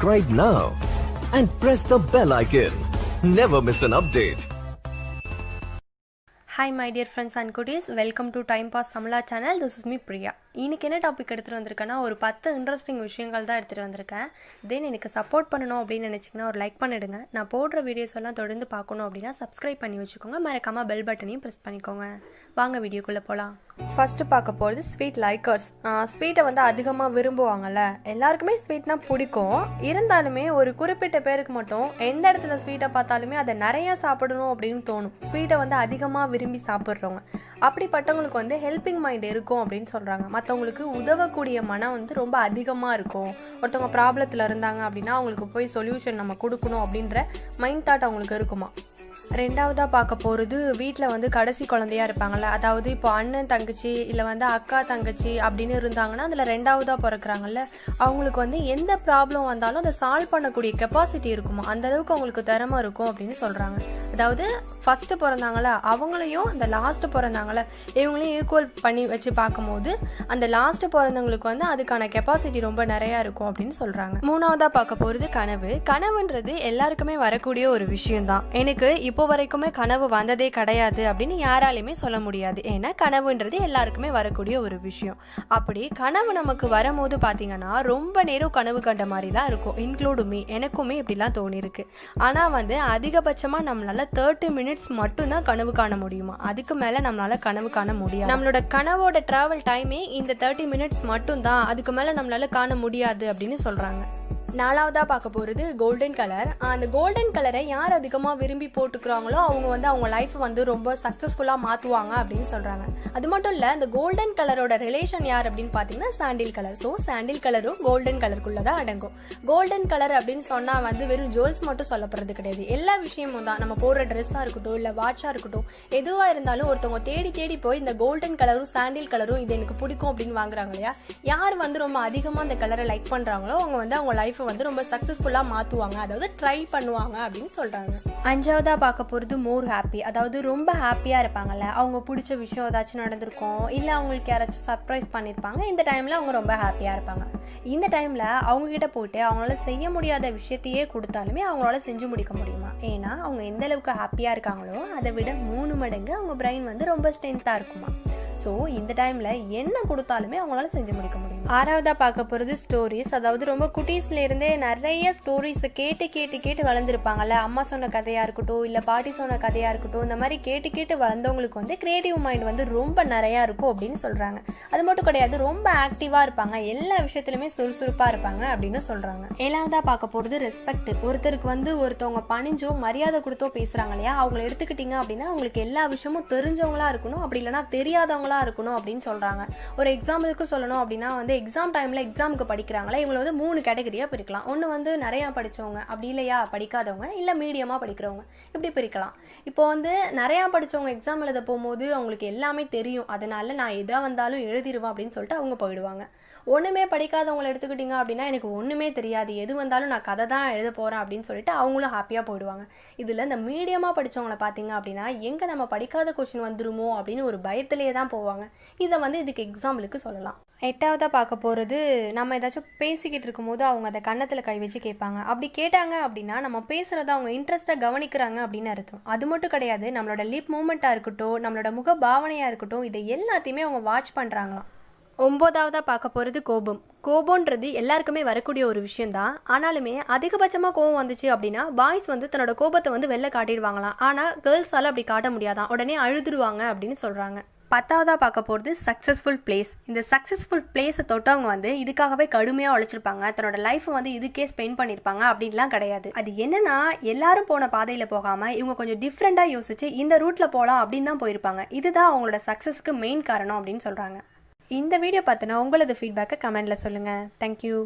subscribe now and press the bell icon. Never miss an update. Hi my dear friends and goodies, welcome to Time Pass Tamila channel. This is me Priya. இன்னைக்கு என்ன topic எடுத்துட்டு வந்திருக்கேன்னா ஒரு 10 interesting விஷயங்கள் தான் எடுத்துட்டு வந்திருக்கேன். தென் எனக்கு support பண்ணணும் அப்படின்னு நினைச்சீங்கன்னா ஒரு லைக் பண்ணிடுங்க. நான் போடுற வீடியோஸ் எல்லாம் தொடர்ந்து பார்க்கணும் அப்படின்னா சப்ஸ்கிரைப் பண்ணி வச்சுக்கோங்க. மறக்காம பெல் பட்டனையும் பிரஸ் பண்ணிக்கோங்க. வாங்க வீடியோக்குள்ள போலாம். ஃபர்ஸ்ட் பார்க்க போகிறது ஸ்வீட் லைக்கர்ஸ். ஸ்வீட்டை வந்து அதிகமாக விரும்புவாங்கல்ல, எல்லாருக்குமே ஸ்வீட்னா பிடிக்கும். இருந்தாலுமே ஒரு குறிப்பிட்ட பேருக்கு மட்டும் எந்த இடத்துல ஸ்வீட்டை பார்த்தாலுமே அதை நிறையா சாப்பிடணும் அப்படின்னு தோணும். ஸ்வீட்டை வந்து அதிகமாக விரும்பி சாப்பிட்றவங்க, அப்படிப்பட்டவங்களுக்கு வந்து ஹெல்பிங் மைண்ட் இருக்கும் அப்படின்னு சொல்கிறாங்க. மற்றவங்களுக்கு உதவக்கூடிய மனம் வந்து ரொம்ப அதிகமாக இருக்கும். ஒருத்தவங்க ப்ராப்ளத்தில் இருந்தாங்க அப்படின்னா அவங்களுக்கு போய் சொல்யூஷன் நம்ம கொடுக்கணும் அப்படின்ற மைண்ட் தாட் அவங்களுக்கு இருக்குமா. ரெண்டாவதாக பார்க்க போகிறது வீட்டில் வந்து கடைசி குழந்தையாக இருப்பாங்கள்ல, அதாவது இப்போ அண்ணன் தங்கச்சி இல்லை வந்து அக்கா தங்கச்சி அப்படின்னு இருந்தாங்கன்னா அதில் ரெண்டாவதாக பிறக்கிறாங்கல்ல, அவங்களுக்கு வந்து எந்த ப்ராப்ளம் வந்தாலும் அதை சால்வ் பண்ணக்கூடிய கெப்பாசிட்டி இருக்குமா, அந்தளவுக்கு அவங்களுக்கு திறமை இருக்கும் அப்படின்னு சொல்கிறாங்க. அதாவது ஃபஸ்ட்டு பிறந்தாங்கள அவங்களையும் அந்த லாஸ்ட்டு பிறந்தாங்கள இவங்களையும் ஈக்குவல் பண்ணி வச்சு பார்க்கும்போது அந்த லாஸ்ட்டு பிறந்தவங்களுக்கு வந்து அதுக்கான கெப்பாசிட்டி ரொம்ப நிறையா இருக்கும் அப்படின்னு சொல்கிறாங்க. மூணாவதாக பார்க்க போகிறது கனவு. கனவுன்றது எல்லாருக்குமே வரக்கூடிய ஒரு விஷயம்தான். எனக்கு இப்போ வரைக்குமே கனவு வந்ததே கிடையாது அப்படின்னு யாராலையுமே சொல்ல முடியாது. ஏன்னா கனவுன்றது எல்லாருக்குமே வரக்கூடிய ஒரு விஷயம். அப்படி கனவு நமக்கு வரும்போது பார்த்தீங்கன்னா ரொம்ப நேரம் கனவு கண்ட மாதிரிலாம் இருக்கும். இன்க்ளூடு மீ, எனக்குமே இப்படிலாம் தோணிருக்கு. ஆனால் வந்து அதிகபட்சமாக நம்மளால 30 மினிட்ஸ் மட்டும்தான் கனவு காண முடியுமா, அதுக்கு மேலே நம்மளால கனவு காண முடியாது. நம்மளோட கனவோட டிராவல் டைமே இந்த 30 மினிட்ஸ் மட்டும்தான், அதுக்கு மேலே நம்மளால காண முடியாது அப்படின்னு சொல்கிறாங்க. நாலாவதாக பார்க்க போகிறது கோல்டன் கலர். அந்த கோல்டன் கலரை யார் அதிகமாக விரும்பி போட்டுக்கிறாங்களோ அவங்க வந்து அவங்க லைஃப் வந்து ரொம்ப சக்ஸஸ்ஃபுல்லாக மாற்றுவாங்க அப்படின்னு சொல்கிறாங்க. அது மட்டும் இல்லை, இந்த கோல்டன் கலரோட ரிலேஷன் யார் அப்படின்னு பார்த்தீங்கன்னா சாண்டில் கலர். ஸோ சாண்டில் கலரும் கோல்டன் கலருக்குள்ளே தான் அடங்கும். கோல்டன் கலர் அப்படின்னு சொன்னால் வந்து வெறும் ஜுவல்ஸ் மட்டும் சொல்லப்படுறது கிடையாது, எல்லா விஷயமும் தான். நம்ம போடுற ட்ரெஸ்ஸாக இருக்கட்டும் இல்லை வாட்சாக இருக்கட்டும், எதுவாக இருந்தாலும் ஒருத்தவங்க தேடி தேடி போய் இந்த கோல்டன் கலரும் சாண்டில் கலரும் இது எனக்கு பிடிக்கும் அப்படின்னு வாங்குறாங்க இல்லையா, யார் வந்து ரொம்ப அதிகமாக அந்த கலரை லைக் பண்ணுறாங்களோ அவங்க வந்து அவங்க லைஃப் வந்து ரொம்ப சக்சஸ்ஃபுல்லா மாத்துவாங்க, அதாவது ட்ரை பண்ணுவாங்க அப்படின்னு சொல்றாங்க. அஞ்சாவதா பார்க்க போறது மோர் ஹாப்பி. அதாவது ரொம்ப ஹாப்பியா இருப்பாங்கல்ல, அவங்க பிடிச்ச விஷயம் ஏதாச்சும் நடந்திருக்கும் இல்லை அவங்களுக்கு யாராச்சும் சர்ப்ரைஸ் பண்ணியிருப்பாங்க, இந்த டைம்ல அவங்க ரொம்ப ஹாப்பியா இருப்பாங்க. இந்த டைம்ல அவங்க கிட்ட போயிட்டு அவங்களால செய்ய முடியாத விஷயத்தையே கொடுத்தாலுமே அவங்களால செஞ்சு முடிக்க முடியுமா, ஏன்னா அவங்க எந்த அளவுக்கு ஹாப்பியா இருக்காங்களோ அதை விட 3 மடங்கு அவங்க பிரெயின் வந்து ரொம்ப ஸ்ட்ரென்த்தா இருக்குமா. ஸோ இந்த டைமில் என்ன கொடுத்தாலுமே அவங்களால செஞ்சு முடிக்க முடியும். ஆறாவதாக பார்க்க போகிறது ஸ்டோரிஸ். அதாவது ரொம்ப குட்டீஸ்லேருந்தே நிறைய ஸ்டோரிஸை கேட்டு கேட்டு கேட்டு வளர்ந்துருப்பாங்கல்ல, அம்மா சொன்ன கதையாக இருக்கட்டும் இல்லை பாட்டி சொன்ன கதையாக இருக்கட்டும், இந்த மாதிரி கேட்டு கேட்டு வளர்ந்தவங்களுக்கு வந்து கிரியேட்டிவ் மைண்ட் வந்து ரொம்ப நிறையா இருக்கும் அப்படின்னு சொல்கிறாங்க. அது மட்டும் கிடையாது, ரொம்ப ஆக்டிவாக இருப்பாங்க, எல்லா விஷயத்துலையுமே சுறுசுறுப்பாக இருப்பாங்க அப்படின்னு சொல்கிறாங்க. ஏழாவதாக பார்க்க போகிறது ரெஸ்பெக்ட். ஒருத்தருக்கு வந்து ஒருத்தவங்க பணிஞ்சோ மரியாதை கொடுத்தோ பேசுகிறாங்க இல்லையா, அவங்களை எடுத்துக்கிட்டிங்க அப்படின்னா அவங்களுக்கு எல்லா விஷயமும் தெரிஞ்சவங்களா இருக்கணும், அப்படி இல்லைனா தெரியாதவங்க இருக்கணும் அப்படின்னு சொல்றாங்க. ஒரு எக்ஸாம்பிளுக்கு சொல்லணும் அப்படின்னா வந்து எக்ஸாம் டைம்ல எக்ஸாமுக்கு படிக்கிறாங்களா, இவங்களை வந்து 3 கேட்டகரியா பிரிக்கலாம். ஒன்று வந்து நிறைய படிச்சவங்க, அப்படி இல்லையா படிக்காதவங்க, இல்லை மீடியமா படிக்கிறவங்க, இப்படி பிரிக்கலாம். இப்போ வந்து நிறைய படிச்சவங்க எக்ஸாம் எழுத போகும்போது அவங்களுக்கு எல்லாமே தெரியும், அதனால நான் எதா வந்தாலும் எழுதிடுவேன் அப்படின்னு சொல்லிட்டு அவங்க போயிடுவாங்க. ஒன்றுமே படிக்காதவங்களை எடுத்துக்கிட்டிங்க அப்படின்னா எனக்கு ஒன்றுமே தெரியாது, எது வந்தாலும் நான் கதை தான் எழுத போகிறேன் அப்படின்னு சொல்லிட்டு அவங்களும் ஹாப்பியாக போயிடுவாங்க. இதில் இந்த மீடியமாக படித்தவங்களை பார்த்தீங்க அப்படின்னா எங்கே நம்ம படிக்காத கொஸ்டின் வந்துருமோ அப்படின்னு ஒரு பயத்திலேயே தான் போவாங்க. இதை வந்து இதுக்கு எக்ஸாம்பிளுக்கு சொல்லலாம். எட்டாவதாக பார்க்க போகிறது, நம்ம ஏதாச்சும் பேசிக்கிட்டு இருக்கும்போது அவங்க அதை கன்னத்தில் கை வச்சு கேட்பாங்க. அப்படி கேட்டாங்க அப்படின்னா நம்ம பேசுகிறத அவங்க இன்ட்ரெஸ்ட்டாக கவனிக்கிறாங்க அப்படின்னு அர்த்தம். அது மட்டும் கிடையாது, நம்மளோட லிப் மூமெண்ட்டாக இருக்கட்டும், நம்மளோட முக பாவனையாக இருக்கட்டும், இதை எல்லாத்தையுமே அவங்க வாட்ச் பண்ணுறாங்களாம். 9வதாக பார்க்க போகிறது கோபம். கோபம்ன்றது எல்லாருக்குமே வரக்கூடிய ஒரு விஷயந்தான். ஆனாலுமே அதிகபட்சமாக கோபம் வந்துச்சு அப்படின்னா பாய்ஸ் வந்து தன்னோட கோபத்தை வந்து வெளில காட்டிடுவாங்களாம். ஆனால் கேர்ள்ஸால் அப்படி காட்ட முடியாதான், உடனே அழுதுடுவாங்க அப்படின்னு சொல்கிறாங்க. 10வதாக பார்க்க போகிறது சக்ஸஸ்ஃபுல் பிளேஸ். இந்த சக்ஸஸ்ஃபுல் பிளேஸை தொட்டவங்க வந்து இதுக்காகவே கடுமையாக உழைச்சிருப்பாங்க, தன்னோட லைஃப்பை வந்து இதுக்கே ஸ்பெண்ட் பண்ணியிருப்பாங்க அப்படின்லாம் கிடையாது. அது என்னன்னா எல்லாரும் போன பாதையில் போகாமல் இவங்க கொஞ்சம் டிஃப்ரெண்ட்டாக யோசிச்சு இந்த ரூட்டில் போகலாம் அப்படின்னு தான் போயிருப்பாங்க. இதுதான் அவங்களோட சக்ஸஸ்க்கு மெயின் காரணம் அப்படின்னு சொல்கிறாங்க. இந்த வீடியோ பார்த்தினா உங்களது ஃபீட்பேக்கை கமெண்டில் சொல்லுங்கள். தேங்க்யூ.